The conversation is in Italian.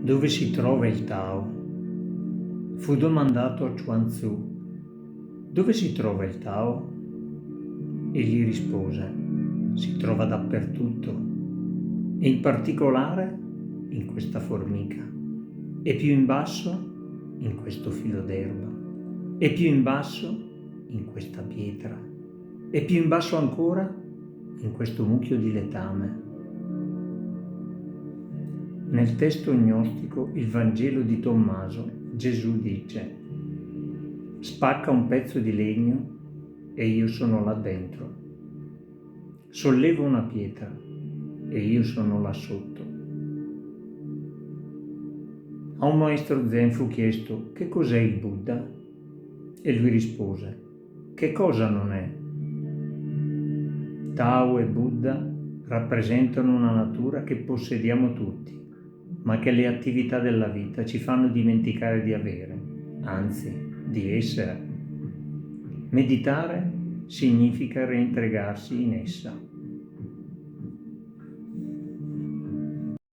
Dove si trova il Tao? Fu domandato a Chuang Tzu: dove si trova il Tao? Egli rispose: si trova dappertutto, e in particolare in questa formica, e più in basso in questo filo d'erba, e più in basso in questa pietra, e più in basso ancora in questo mucchio di letame. Nel testo gnostico Il Vangelo di Tommaso, Gesù dice: spacca un pezzo di legno e io sono là dentro. Solleva una pietra e io sono là sotto. A un maestro zen fu chiesto: che cos'è il Buddha? E lui rispose: che cosa non è? Tao e Buddha rappresentano una natura che possediamo tutti, ma che le attività della vita ci fanno dimenticare di avere, anzi, di essere. Meditare significa reintegrarsi in essa.